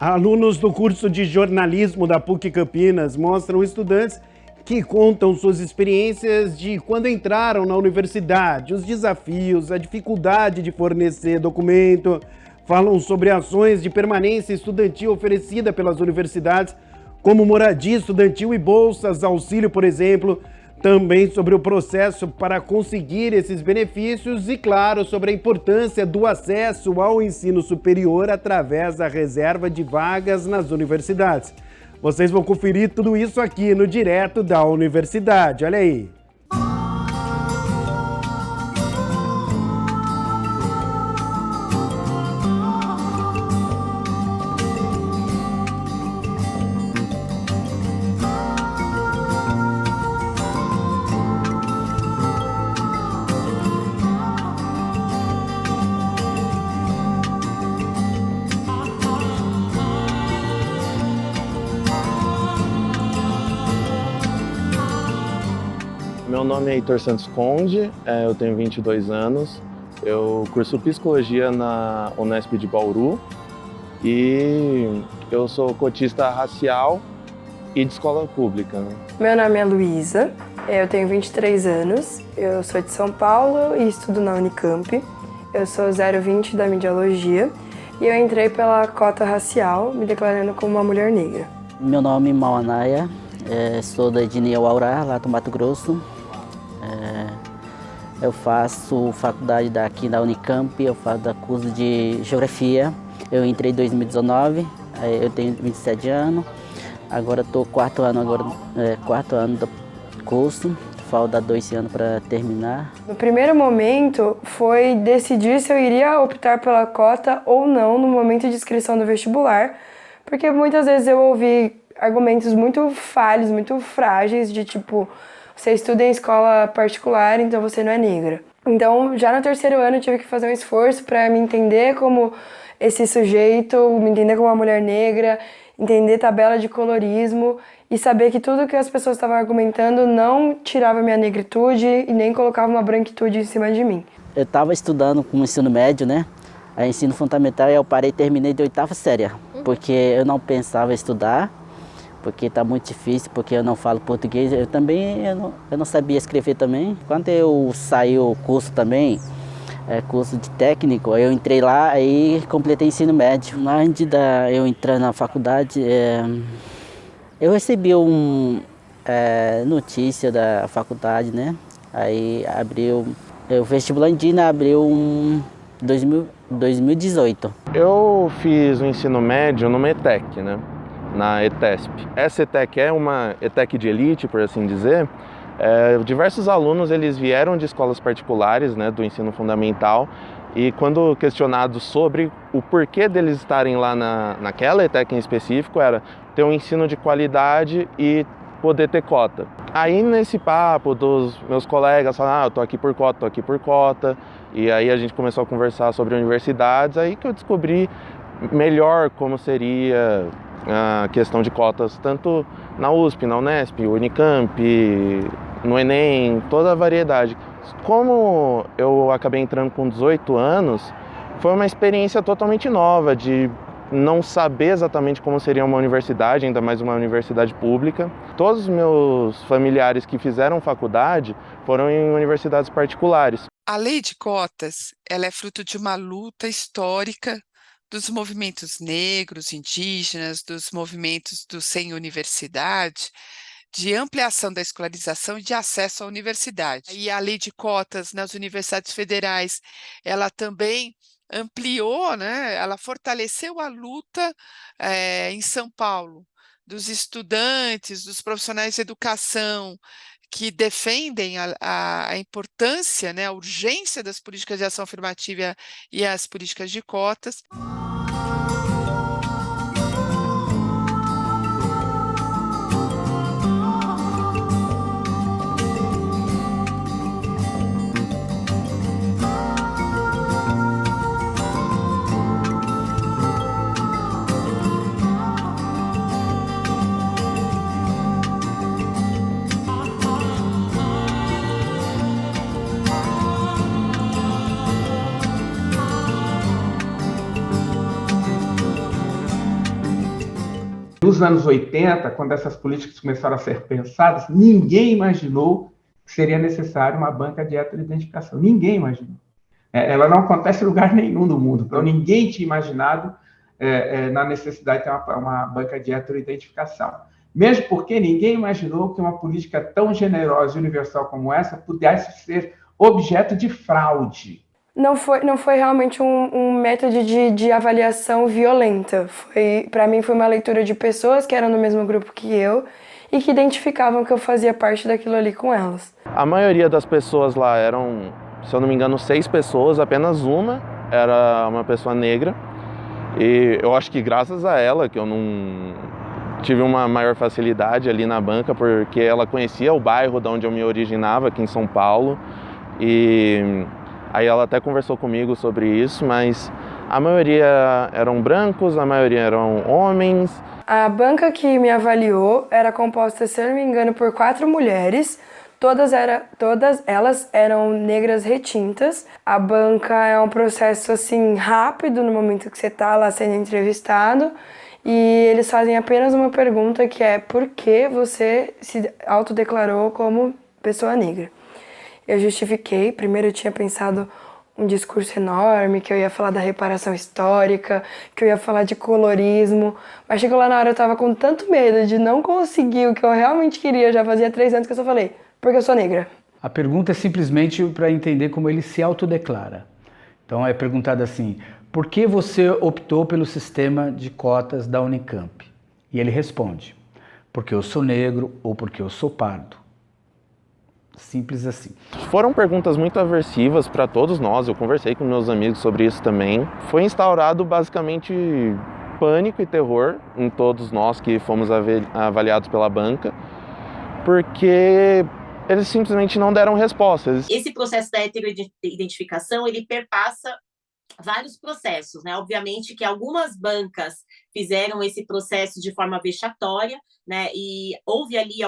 Alunos do curso de jornalismo da PUC Campinas mostram estudantes que contam suas experiências de quando entraram na universidade, os desafios, a dificuldade de fornecer documento, falam sobre ações de permanência estudantil oferecida pelas universidades, como moradia estudantil e bolsas, auxílio, por exemplo, também sobre o processo para conseguir esses benefícios e, claro, sobre a importância do acesso ao ensino superior através da reserva de vagas nas universidades. Vocês vão conferir tudo isso aqui no Direto da Universidade. Olha aí. Meu nome é Heitor Santos Conde, eu tenho 22 anos, eu curso Psicologia na Unesp de Bauru e eu sou cotista racial e de escola pública. Né? Meu nome é Luísa, eu tenho 23 anos, eu sou de São Paulo e estudo na Unicamp. Eu sou 020 da Mediologia e eu entrei pela cota racial, me declarando como uma mulher negra. Meu nome é Mauanaia, sou da etnia Waurá, lá do Mato Grosso. Eu faço faculdade aqui da Unicamp, eu faço da curso de Geografia. Eu entrei em 2019, eu tenho 27 anos, agora estou quarto ano do curso, falta 2 anos para terminar. No primeiro momento foi decidir se eu iria optar pela cota ou não no momento de inscrição do vestibular, porque muitas vezes eu ouvi argumentos muito falhos, muito frágeis, de tipo, você estuda em escola particular, então você não é negra. Então, já no terceiro ano eu tive que fazer um esforço para me entender como esse sujeito, me entender como uma mulher negra, entender tabela de colorismo e saber que tudo que as pessoas estavam argumentando não tirava minha negritude e nem colocava uma branquitude em cima de mim. Eu estava estudando com o ensino médio, né? Ensino fundamental, e eu parei e terminei de 8ª série, porque eu não pensava em estudar, porque está muito difícil, porque eu não falo português. Eu não sabia escrever também. Quando eu saí o curso também, curso de técnico, eu entrei lá e completei ensino médio. Antes de eu entrar na faculdade, eu recebi notícia da faculdade, né? Aí abriu, o vestibular indígena abriu em 2018. Eu fiz o ensino médio numa ETEC, né? Na ETESP. Essa ETEC é uma ETEC de elite, por assim dizer. Diversos alunos eles vieram de escolas particulares, né, do ensino fundamental, e quando questionados sobre o porquê deles estarem lá naquela ETEC em específico, era ter um ensino de qualidade e poder ter cota. Aí nesse papo dos meus colegas falaram, eu tô aqui por cota, e aí a gente começou a conversar sobre universidades, aí que eu descobri melhor como seria a questão de cotas, tanto na USP, na Unesp, Unicamp, no Enem, toda a variedade. Como eu acabei entrando com 18 anos, foi uma experiência totalmente nova, de não saber exatamente como seria uma universidade, ainda mais uma universidade pública. Todos os meus familiares que fizeram faculdade foram em universidades particulares. A lei de cotas, ela é fruto de uma luta histórica dos movimentos negros, indígenas, dos movimentos do sem universidade, de ampliação da escolarização e de acesso à universidade. E a lei de cotas nas universidades federais, ela também ampliou, né? Ela fortaleceu a luta em São Paulo, dos estudantes, dos profissionais de educação, que defendem a importância, né, a urgência das políticas de ação afirmativa e as políticas de cotas. dos anos 80, quando essas políticas começaram a ser pensadas, ninguém imaginou que seria necessário uma banca de heteroidentificação. Ninguém imaginou. Ela não acontece em lugar nenhum do mundo. Então, ninguém tinha imaginado na necessidade de ter uma banca de heteroidentificação. Mesmo porque ninguém imaginou que uma política tão generosa e universal como essa pudesse ser objeto de fraude. Não foi realmente um método de avaliação violenta. Para mim, foi uma leitura de pessoas que eram no mesmo grupo que eu e que identificavam que eu fazia parte daquilo ali com elas. A maioria das pessoas lá eram, se eu não me engano, 6 pessoas, apenas uma era uma pessoa negra. E eu acho que graças a ela que eu não tive uma maior facilidade ali na banca, porque ela conhecia o bairro de onde eu me originava, aqui em São Paulo. E aí ela até conversou comigo sobre isso, mas a maioria eram brancos, a maioria eram homens. A banca que me avaliou era composta, se eu não me engano, por 4 mulheres. Todas elas eram negras retintas. A banca é um processo assim rápido no momento que você está lá sendo entrevistado. E eles fazem apenas uma pergunta que é: por que você se autodeclarou como pessoa negra? Eu justifiquei. Primeiro eu tinha pensado um discurso enorme, que eu ia falar da reparação histórica, que eu ia falar de colorismo, mas chegou lá na hora eu tava com tanto medo de não conseguir o que eu realmente queria, já fazia 3 anos que eu só falei: porque eu sou negra. A pergunta é simplesmente para entender como ele se autodeclara. Então é perguntado assim: por que você optou pelo sistema de cotas da Unicamp? E ele responde: porque eu sou negro ou porque eu sou pardo. Simples assim. Foram perguntas muito aversivas para todos nós, eu conversei com meus amigos sobre isso também. Foi instaurado basicamente pânico e terror em todos nós que fomos avaliados pela banca, porque eles simplesmente não deram respostas. Esse processo da heteroidentificação, ele perpassa vários processos, né? Obviamente que algumas bancas fizeram esse processo de forma vexatória, né? E houve ali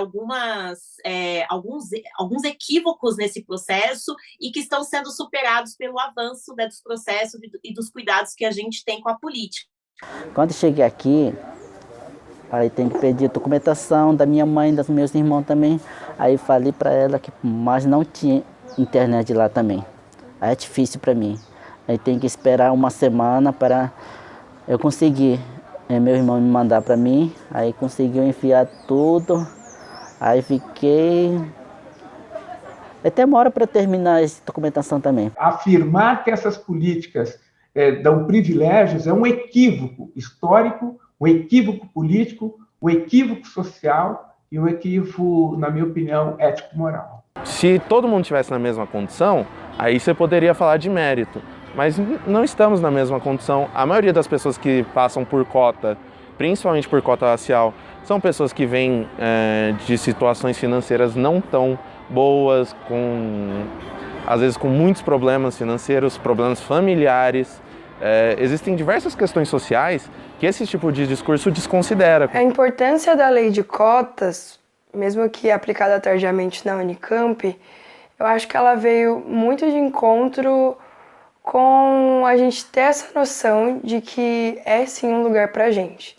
alguns equívocos nesse processo e que estão sendo superados pelo avanço, né, dos processos e dos cuidados que a gente tem com a política. Quando cheguei aqui, aí tem que pedir documentação da minha mãe, dos meus irmãos também. Aí falei para ela que mas não tinha internet lá também. Aí é difícil para mim. Aí tem que esperar uma semana para eu conseguir. Meu irmão me mandar para mim, aí conseguiu enviar tudo. Aí fiquei... Até uma hora para terminar essa documentação também. Afirmar que essas políticas dão privilégios é um equívoco histórico, um equívoco político, um equívoco social e um equívoco, na minha opinião, ético-moral. Se todo mundo estivesse na mesma condição, aí você poderia falar de mérito. Mas não estamos na mesma condição. A maioria das pessoas que passam por cota, principalmente por cota racial, são pessoas que vêm de situações financeiras não tão boas, às vezes com muitos problemas financeiros, problemas familiares. Existem diversas questões sociais que esse tipo de discurso desconsidera. A importância da lei de cotas, mesmo que aplicada tardiamente na Unicamp, eu acho que ela veio muito de encontro com a gente ter essa noção de que é sim um lugar pra gente.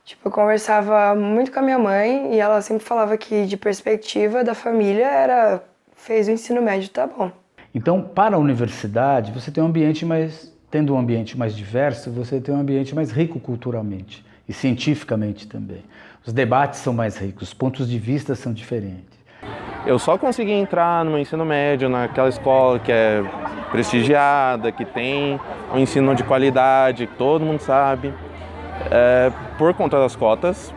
Tipo, eu conversava muito com a minha mãe e ela sempre falava que de perspectiva da família fez o ensino médio, tá bom. Então, para a universidade, você tem tendo um ambiente mais diverso, você tem um ambiente mais rico culturalmente e cientificamente também. Os debates são mais ricos, os pontos de vista são diferentes. Eu só consegui entrar no ensino médio, naquela escola que é prestigiada, que tem um ensino de qualidade, que todo mundo sabe, por conta das cotas.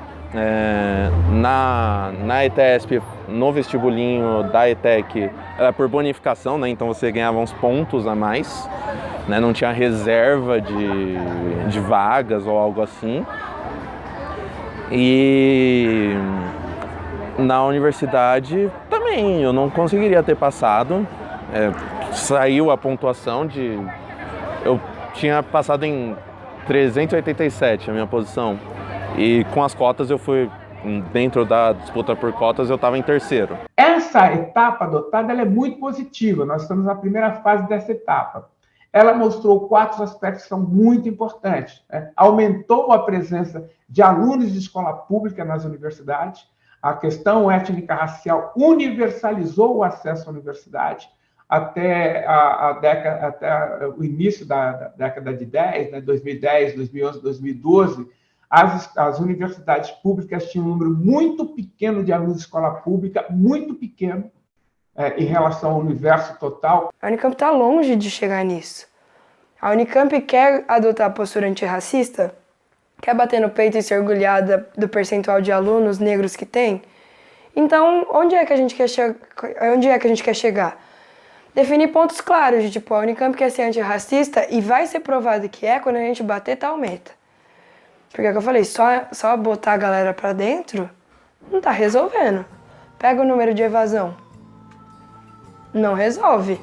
Na ETESP, no vestibulinho da ETEC, era por bonificação, né? Então você ganhava uns pontos a mais, né? Não tinha reserva de vagas ou algo assim. E na universidade também eu não conseguiria ter passado. Saiu a pontuação eu tinha passado em 387 a minha posição. E com as cotas eu fui, dentro da disputa por cotas, eu estava em terceiro. Essa etapa adotada ela é muito positiva, nós estamos na primeira fase dessa etapa. ela mostrou 4 aspectos que são muito importantes, né? Aumentou a presença de alunos de escola pública nas universidades, a questão étnica racial universalizou o acesso à universidade até o início da década de 10, né? 2010, 2011, 2012, as universidades públicas tinham um número muito pequeno de alunos de escola pública, muito pequeno, em relação ao universo total. A Unicamp está longe de chegar nisso. A Unicamp quer adotar a postura antirracista? Quer bater no peito e se orgulhar do percentual de alunos negros que tem? Então, onde é que a gente quer chegar? Definir pontos claros, de tipo, a Unicamp quer ser antirracista e vai ser provado que é quando a gente bater tal meta. Porque é o que eu falei, só botar a galera pra dentro não tá resolvendo. Pega o número de evasão. Não resolve.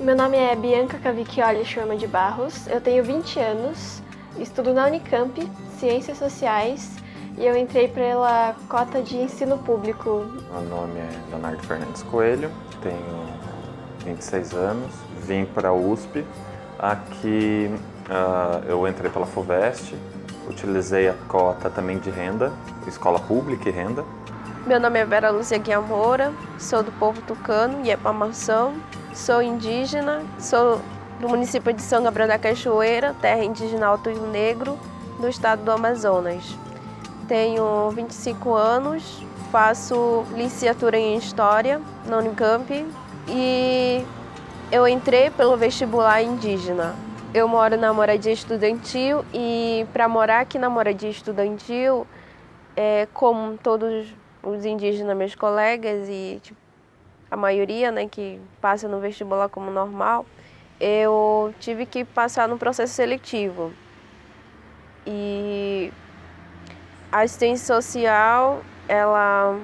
Meu nome é Bianca Cavicchioli Schurman de Barros, eu tenho 20 anos, estudo na Unicamp, Ciências Sociais, e eu entrei pela cota de ensino público. Meu nome é Leonardo Fernandes Coelho, tenho 26 anos, vim para a USP. Aqui eu entrei pela FUVEST, utilizei a cota também de renda, escola pública e renda. Meu nome é Vera Lúcia Guiar Moura, sou do povo tucano, Iepamação, sou indígena, sou do município de São Gabriel da Cachoeira, terra indígena Alto Rio Negro, do estado do Amazonas. Tenho 25 anos, faço licenciatura em História na Unicamp e eu entrei pelo vestibular indígena. Eu moro na moradia estudantil e para morar aqui na moradia estudantil, como todos os indígenas, meus colegas e a maioria, né, que passa no vestibular como normal, eu tive que passar no processo seletivo. E a assistência social, ela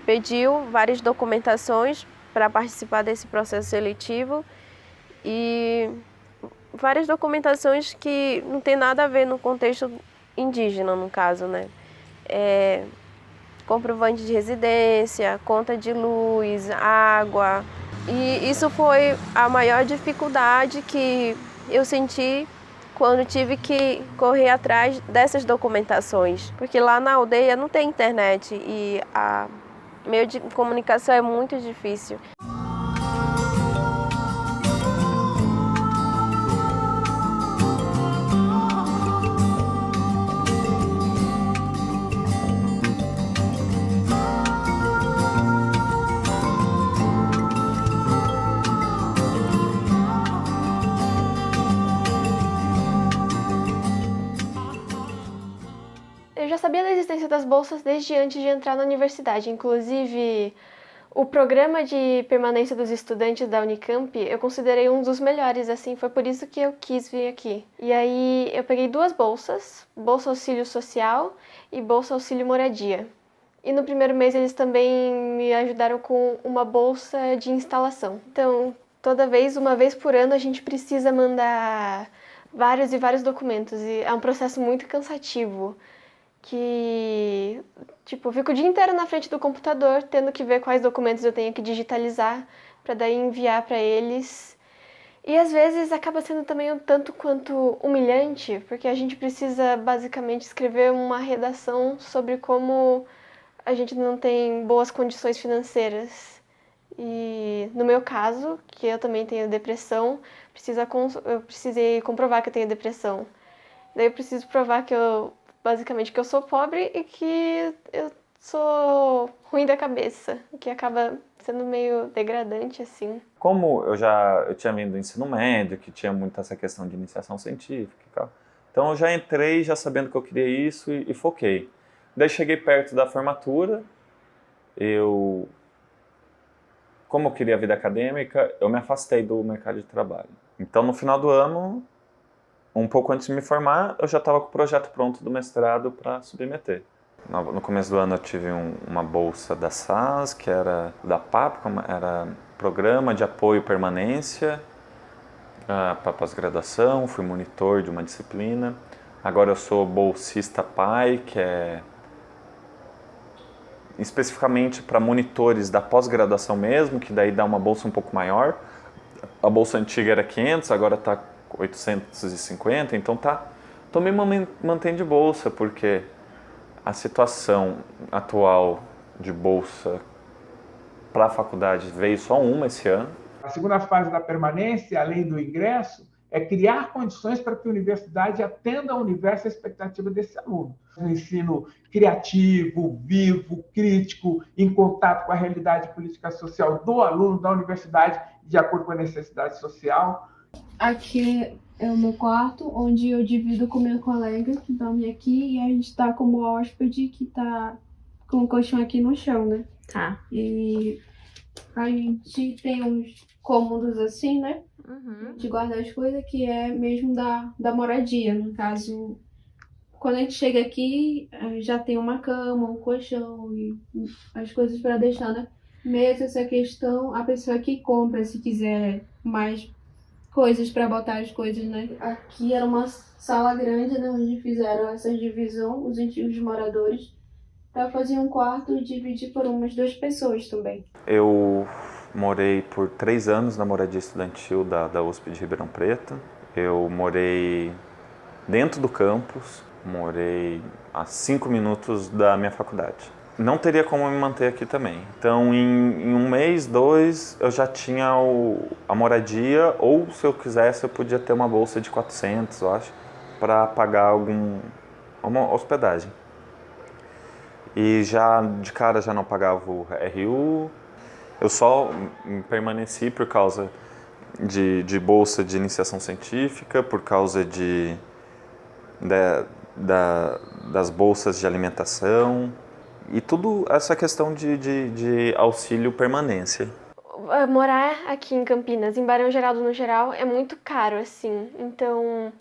pediu várias documentações para participar desse processo seletivo e várias documentações que não tem nada a ver no contexto indígena, no caso, né? Comprovante de residência, conta de luz, água. E isso foi a maior dificuldade que eu senti quando tive que correr atrás dessas documentações. Porque lá na aldeia não tem internet e o meio de comunicação é muito difícil. Eu já sabia da existência das bolsas desde antes de entrar na universidade. Inclusive, o programa de permanência dos estudantes da Unicamp eu considerei um dos melhores, assim, foi por isso que eu quis vir aqui. E aí eu peguei 2 bolsas, Bolsa Auxílio Social e Bolsa Auxílio Moradia. E no primeiro mês eles também me ajudaram com uma bolsa de instalação. Então, uma vez por ano, a gente precisa mandar vários e vários documentos. E é um processo muito cansativo. Que, eu fico o dia inteiro na frente do computador, tendo que ver quais documentos eu tenho que digitalizar para daí enviar para eles. E às vezes acaba sendo também um tanto quanto humilhante, porque a gente precisa basicamente escrever uma redação sobre como a gente não tem boas condições financeiras. E no meu caso, que eu também tenho depressão, eu precisei comprovar que eu tenho depressão. Daí eu preciso provar que eu sou pobre e que eu sou ruim da cabeça, o que acaba sendo meio degradante, assim. Como eu tinha vindo do ensino médio, que tinha muito essa questão de iniciação científica e tal, então eu já entrei já sabendo que eu queria isso e foquei. Daí cheguei perto da formatura, como eu queria a vida acadêmica, eu me afastei do mercado de trabalho. Então no final do ano, um pouco antes de me formar, eu já estava com o projeto pronto do mestrado para submeter. No começo do ano eu tive uma bolsa da SAS, que era da PAP, era Programa de Apoio e Permanência para pós-graduação, fui monitor de uma disciplina. Agora eu sou bolsista PAI, que é especificamente para monitores da pós-graduação mesmo, que daí dá uma bolsa um pouco maior. A bolsa antiga era 500, agora está 850, então tô me mantendo de bolsa, porque a situação atual de bolsa para a faculdade veio só uma esse ano. A segunda fase da permanência, além do ingresso, é criar condições para que a universidade atenda ao universo e à expectativa desse aluno. Um ensino criativo, vivo, crítico, em contato com a realidade política social do aluno, da universidade, de acordo com a necessidade social. Aqui é o meu quarto, onde eu divido com minha colega que dorme aqui, e a gente tá como hóspede que tá com o colchão aqui no chão, né? Tá. E a gente tem uns cômodos assim, né? De guardar as coisas, que é mesmo da moradia. No caso, quando a gente chega aqui, já tem uma cama, um colchão e as coisas para deixar, né? Mesmo essa questão, a pessoa que compra, se quiser mais coisas para botar as coisas, né? Aqui era uma sala grande, né, onde fizeram essa divisão, os antigos moradores, para fazer um quarto e dividir por umas 2 pessoas também. Eu morei por 3 anos na moradia estudantil da USP de Ribeirão Preto. Eu morei dentro do campus, morei a 5 minutos da minha faculdade. Não teria como me manter aqui também. Então, em 1 mês, 2, eu já tinha a moradia, ou se eu quisesse, eu podia ter uma bolsa de 400, eu acho, para pagar uma hospedagem. E já de cara já não pagava o RU. Eu só permaneci por causa de bolsa de iniciação científica, por causa das bolsas de alimentação. E tudo essa questão de auxílio permanência. Morar aqui em Campinas, em Barão Geraldo no geral, é muito caro, assim. Então,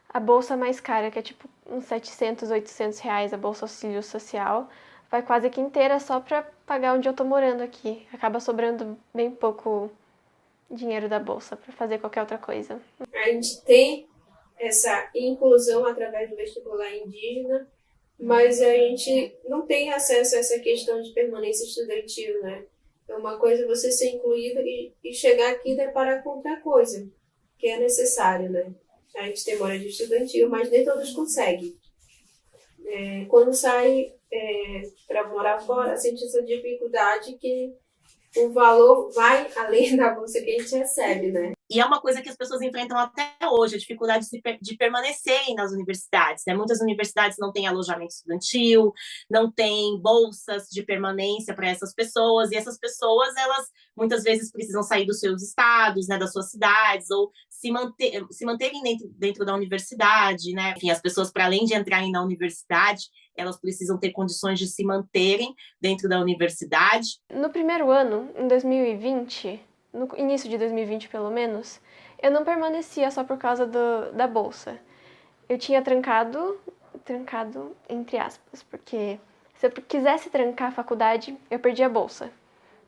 a bolsa mais cara, que é tipo uns 700, 800 reais, a bolsa auxílio social, vai quase que inteira só pra pagar onde eu tô morando aqui. Acaba sobrando bem pouco dinheiro da bolsa pra fazer qualquer outra coisa. A gente tem essa inclusão através do vestibular indígena, mas a gente não tem acesso a essa questão de permanência estudantil, né? É uma coisa você ser incluído e chegar aqui e deparar com outra coisa, que é necessário, né? A gente tem moradia estudantil, mas nem todos conseguem. Quando sai para morar fora, sente essa dificuldade que o valor vai além da bolsa que a gente recebe, né? E é uma coisa que as pessoas enfrentam até hoje, a dificuldade de permanecerem nas universidades, né? Muitas universidades não têm alojamento estudantil, não têm bolsas de permanência para essas pessoas, e essas pessoas, elas muitas vezes precisam sair dos seus estados, né, das suas cidades, ou se manterem dentro da universidade, né? Enfim, as pessoas, para além de entrarem na universidade, elas precisam ter condições de se manterem dentro da universidade. No primeiro ano, em 2020, no início de 2020 pelo menos, eu não permanecia só por causa da bolsa. Eu tinha trancado entre aspas, porque se eu quisesse trancar a faculdade, eu perdia a bolsa.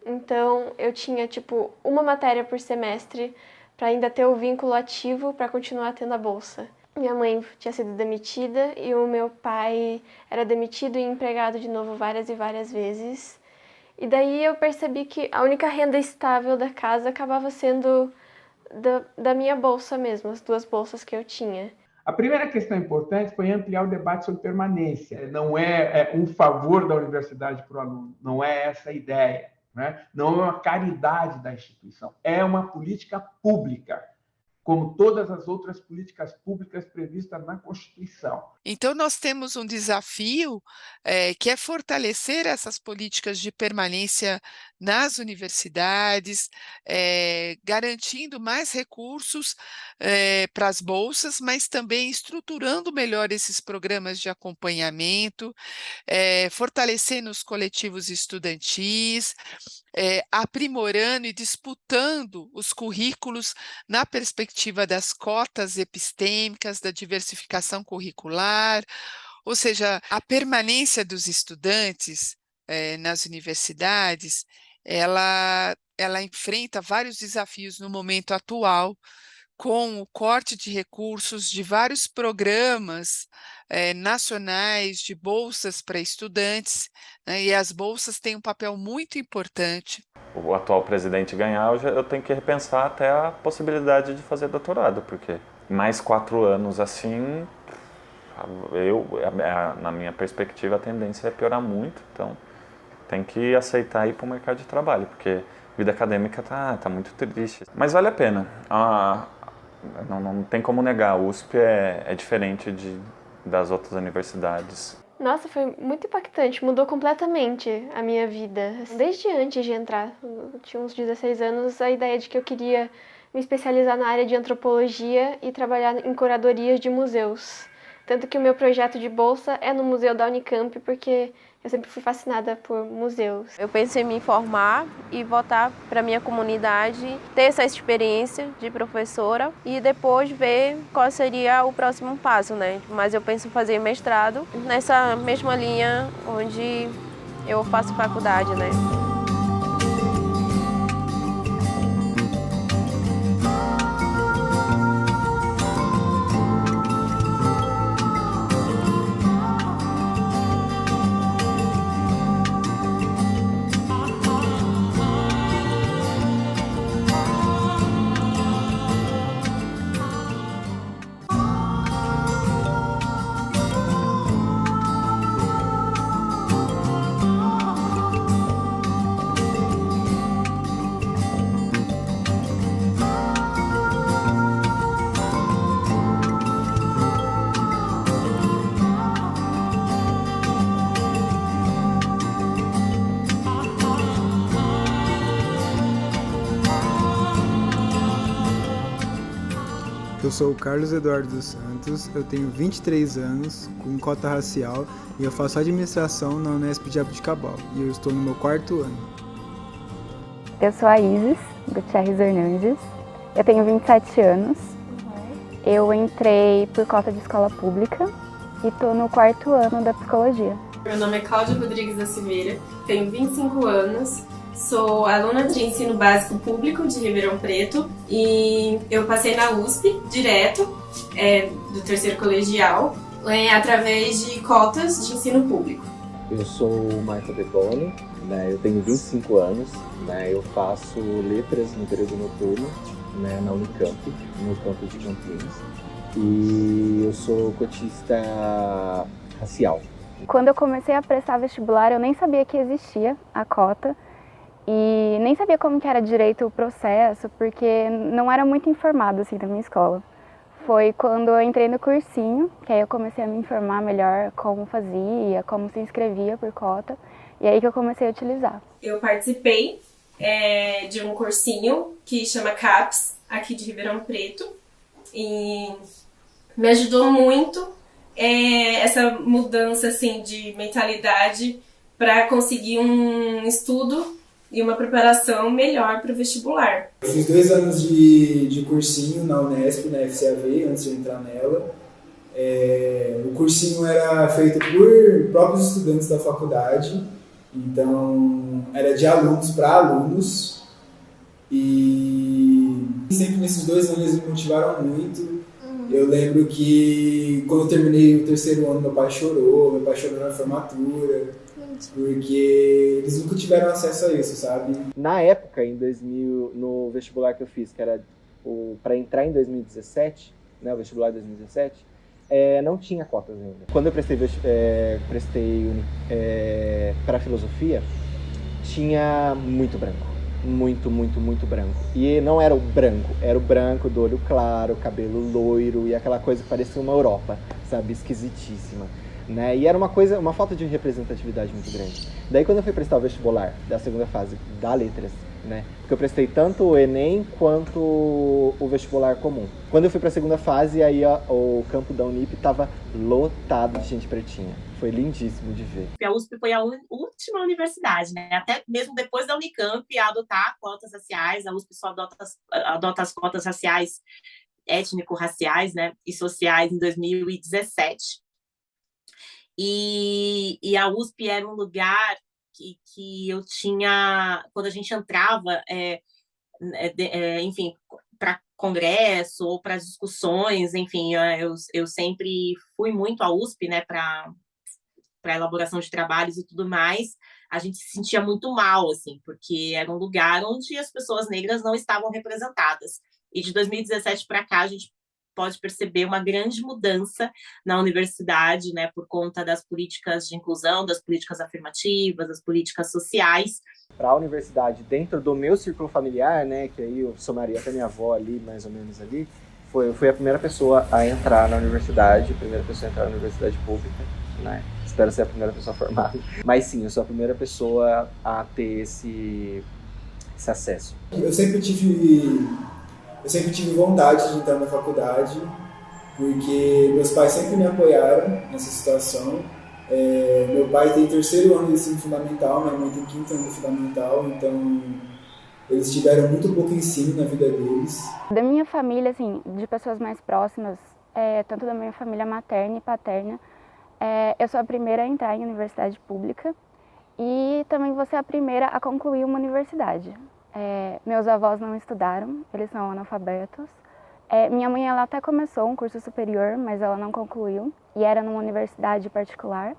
Então eu tinha tipo uma matéria por semestre para ainda ter o vínculo ativo para continuar tendo a bolsa. Minha mãe tinha sido demitida e o meu pai era demitido e empregado de novo várias e várias vezes. E daí eu percebi que a única renda estável da casa acabava sendo da minha bolsa mesmo, as 2 bolsas que eu tinha. A primeira questão importante foi ampliar o debate sobre permanência. Não é um favor da universidade para o aluno, não é essa a ideia, né? Não é uma caridade da instituição, é uma política pública, como todas as outras políticas públicas previstas na Constituição. Então, nós temos um desafio que é fortalecer essas políticas de permanência nas universidades, garantindo mais recursos para as bolsas, mas também estruturando melhor esses programas de acompanhamento, fortalecendo os coletivos estudantis, aprimorando e disputando os currículos na perspectiva das cotas epistêmicas, da diversificação curricular, ou seja, a permanência dos estudantes nas universidades, ela enfrenta vários desafios no momento atual, com o corte de recursos de vários programas nacionais de bolsas para estudantes, né, e as bolsas têm um papel muito importante. O atual presidente ganhar, eu tenho que repensar até a possibilidade de fazer doutorado, porque mais 4 anos assim, na minha perspectiva, a tendência é piorar muito, então tem que aceitar ir para o mercado de trabalho, porque a vida acadêmica tá muito triste. Mas vale a pena. Não tem como negar, a USP é diferente das outras universidades. Nossa, foi muito impactante, mudou completamente a minha vida. Desde antes de entrar, eu tinha uns 16 anos, a ideia de que eu queria me especializar na área de antropologia e trabalhar em curadorias de museus. Tanto que o meu projeto de bolsa é no Museu da Unicamp, porque eu sempre fui fascinada por museus. Eu pensei em me formar e voltar para minha comunidade, ter essa experiência de professora e depois ver qual seria o próximo passo, né? Mas eu penso em fazer mestrado nessa mesma linha onde eu faço faculdade, né? Eu sou o Carlos Eduardo dos Santos, eu tenho 23 anos, com cota racial, e eu faço administração na Unesp de Jaboticabal, e eu estou no meu 4º ano. Eu sou a Isis Gutierrez Hernandes, eu tenho 27 anos, eu entrei por cota de escola pública e estou no 4º ano da psicologia. Meu nome é Cláudia Rodrigues da Silveira, tenho 25 anos, sou aluna de ensino básico público de Ribeirão Preto e eu passei na USP direto, do 3º colegial, através de cotas de ensino público. Eu sou o Michael De Bono, né, eu tenho 25 anos, né, eu faço letras no período noturno, né, na Unicamp, no campus de Campinas, e eu sou cotista racial. Quando eu comecei a prestar vestibular, eu nem sabia que existia a cota e nem sabia como que era direito o processo, porque não era muito informado assim na minha escola. Foi quando eu entrei no cursinho, que aí eu comecei a me informar melhor como fazia, como se inscrevia por cota, e aí que eu comecei a utilizar. Eu participei de um cursinho que chama CAPS, aqui de Ribeirão Preto, e me ajudou muito essa mudança assim, de mentalidade para conseguir um estudo e uma preparação melhor para o vestibular. Eu fiz 2 anos de cursinho na Unesp, na FCAV, antes de entrar nela. O cursinho era feito por próprios estudantes da faculdade, então era de alunos para alunos, e sempre nesses 2 anos eles me motivaram muito. Eu lembro que quando eu terminei o 3º ano, meu pai chorou na formatura, porque eles nunca tiveram acesso a isso, sabe? Na época, em 2000, no vestibular que eu fiz, que era para entrar em 2017, né, o vestibular de 2017, não tinha cotas ainda. Quando eu prestei para filosofia, tinha muito branco. Muito branco. E não era o branco do olho claro, cabelo loiro e aquela coisa que parecia uma Europa, sabe, esquisitíssima, né? E era uma falta de representatividade muito grande. Daí quando eu fui prestar o vestibular da segunda fase da Letras, né? Porque eu prestei tanto o Enem quanto o vestibular comum. Quando eu fui para a segunda fase, aí o campo da Unip estava lotado de gente pretinha. Foi lindíssimo de ver. A USP foi a última universidade, né? Até mesmo depois da Unicamp a adotar cotas raciais, a USP só adota as cotas raciais, étnico-raciais, né? E sociais em 2017. E a USP era um lugar que eu tinha, quando a gente entrava, enfim, para congresso ou para discussões, enfim, eu sempre fui muito à USP, né, para elaboração de trabalhos e tudo mais. A gente se sentia muito mal, assim, porque era um lugar onde as pessoas negras não estavam representadas. E de 2017 para cá, a gente pode perceber uma grande mudança na universidade, né, por conta das políticas de inclusão, das políticas afirmativas, das políticas sociais. Para a universidade, dentro do meu círculo familiar, né, que aí eu somaria até minha avó ali, mais ou menos ali, eu fui a primeira pessoa a entrar na universidade, pública, né? Espero ser a primeira pessoa formada. Mas sim, eu sou a primeira pessoa a ter esse acesso. Eu sempre tive vontade de entrar na faculdade, porque meus pais sempre me apoiaram nessa situação. Meu pai tem 3º ano de ensino fundamental, minha mãe tem 5º ano de fundamental, então eles tiveram muito pouco ensino na vida deles. Da minha família, assim, de pessoas mais próximas, tanto da minha família materna e paterna, eu sou a primeira a entrar em universidade pública e também vou ser a primeira a concluir uma universidade. Meus avós não estudaram, eles são analfabetos. Minha mãe, ela até começou um curso superior, mas ela não concluiu, e era numa universidade particular.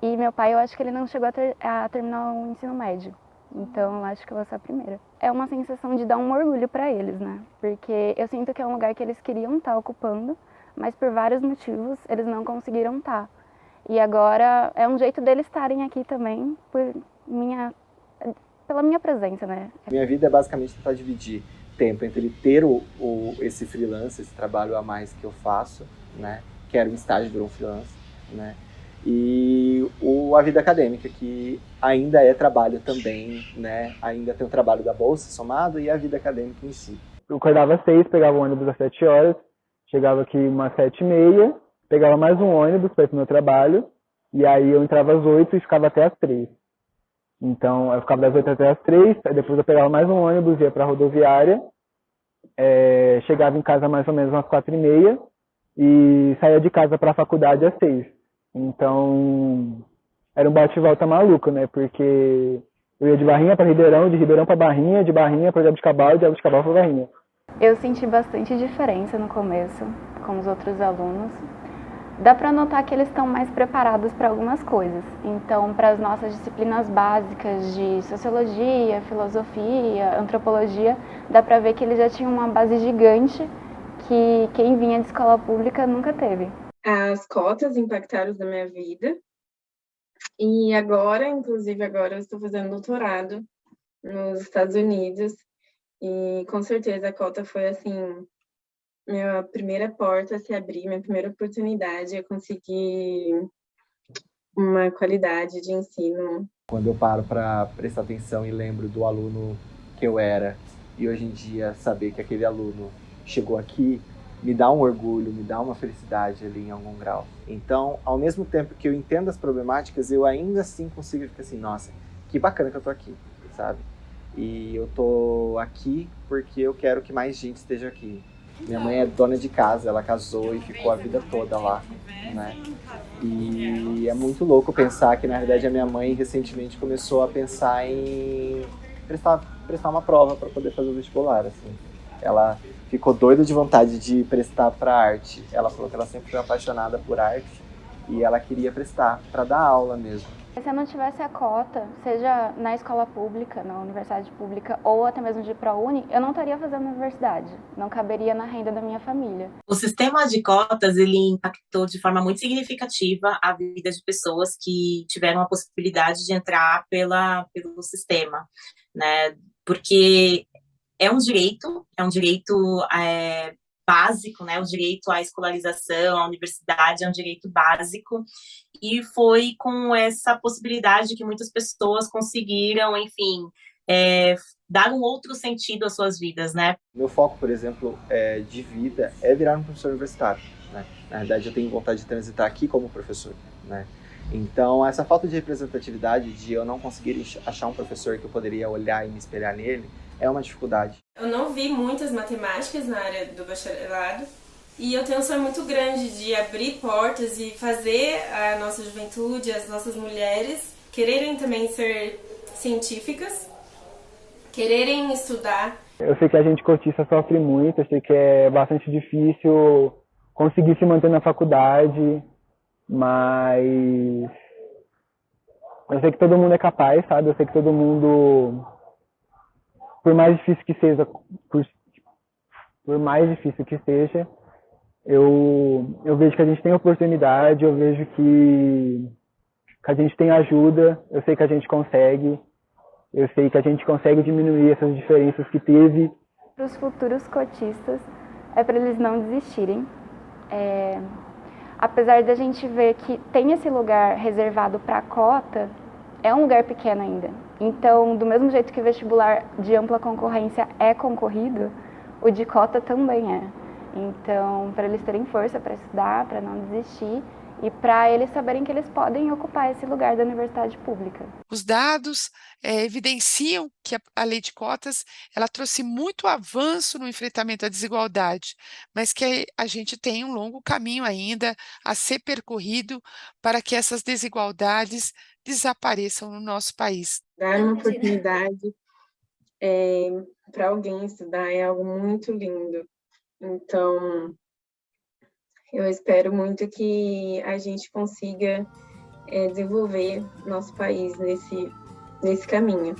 E meu pai, eu acho que ele não chegou a terminar o ensino médio, então eu acho que eu vou ser a primeira. É uma sensação de dar um orgulho para eles, né? Porque eu sinto que é um lugar que eles queriam estar ocupando, mas por vários motivos eles não conseguiram estar. E agora é um jeito deles estarem aqui também, pela minha presença, né? Minha vida é basicamente tentar dividir tempo entre ter esse freelance, esse trabalho a mais que eu faço, né? Que era um estágio, virou um freelance, né? E a vida acadêmica, que ainda é trabalho também, né? Ainda tem o trabalho da bolsa somado e a vida acadêmica em si. Eu acordava às 6, pegava o ônibus às 7 horas, chegava aqui umas 7h30, pegava mais um ônibus para ir pro meu trabalho, e aí eu entrava às 8 e ficava até às 3. Então, eu ficava das 8 até às 3, aí depois eu pegava mais um ônibus, ia para a rodoviária, chegava em casa mais ou menos umas 4h30 e saía de casa para a faculdade às 6. Então, era um bate e volta maluco, né? Porque eu ia de Barrinha para Ribeirão, de Ribeirão para Barrinha, de Barrinha para Jabuticabal, de Jabuticabal para Barrinha. Eu senti bastante diferença no começo com os outros alunos. Dá para notar que eles estão mais preparados para algumas coisas. Então, para as nossas disciplinas básicas de sociologia, filosofia, antropologia, dá para ver que eles já tinham uma base gigante que quem vinha de escola pública nunca teve. As cotas impactaram na minha vida. E agora, inclusive agora, eu estou fazendo doutorado nos Estados Unidos. E com certeza a cota foi assim, minha primeira porta a se abrir, minha primeira oportunidade a conseguir uma qualidade de ensino. Quando eu paro para prestar atenção e lembro do aluno que eu era, e hoje em dia saber que aquele aluno chegou aqui, me dá um orgulho, me dá uma felicidade ali em algum grau. Então, ao mesmo tempo que eu entendo as problemáticas, eu ainda assim consigo ficar assim, nossa, que bacana que eu tô aqui, sabe? E eu tô aqui porque eu quero que mais gente esteja aqui. Minha mãe é dona de casa, ela casou e ficou a vida toda lá, né? E é muito louco pensar que, na verdade, a minha mãe recentemente começou a pensar em prestar uma prova para poder fazer o vestibular, assim. Ela ficou doida de vontade de prestar para arte. Ela falou que ela sempre foi apaixonada por arte e ela queria prestar para dar aula mesmo. Se eu não tivesse a cota, seja na escola pública, na universidade pública ou até mesmo de ProUni, eu não estaria fazendo universidade, não caberia na renda da minha família. O sistema de cotas, ele impactou de forma muito significativa a vida de pessoas que tiveram a possibilidade de entrar pelo sistema, né? Porque é um direito básico, né? O direito à escolarização, à universidade é um direito básico, e foi com essa possibilidade que muitas pessoas conseguiram, enfim, dar um outro sentido às suas vidas, né? Meu foco, por exemplo, de vida é virar um professor universitário, né? Na verdade, eu tenho vontade de transitar aqui como professor, né? Então, essa falta de representatividade, de eu não conseguir achar um professor que eu poderia olhar e me espelhar nele, é uma dificuldade. Eu não vi muitas matemáticas na área do bacharelado, e eu tenho um sonho muito grande de abrir portas e fazer a nossa juventude, as nossas mulheres, quererem também ser científicas, quererem estudar. Eu sei que a gente cotista sofre muito, eu sei que é bastante difícil conseguir se manter na faculdade, mas eu sei que todo mundo é capaz, sabe? Eu sei que todo mundo, por mais difícil que seja, eu vejo que a gente tem oportunidade, eu vejo que a gente tem ajuda, eu sei que a gente consegue. Eu sei que a gente consegue diminuir essas diferenças que teve. Para os futuros cotistas, é para eles não desistirem. Apesar de a gente ver que tem esse lugar reservado para a cota, é um lugar pequeno ainda. Então, do mesmo jeito que o vestibular de ampla concorrência é concorrido, o de cota também é. Então, para eles terem força para estudar, para não desistir, e para eles saberem que eles podem ocupar esse lugar da universidade pública. Os dados evidenciam que a lei de cotas ela trouxe muito avanço no enfrentamento à desigualdade, mas que a gente tem um longo caminho ainda a ser percorrido para que essas desigualdades desapareçam no nosso país. Dar uma oportunidade para alguém estudar é algo muito lindo. Então, eu espero muito que a gente consiga desenvolver nosso país nesse caminho.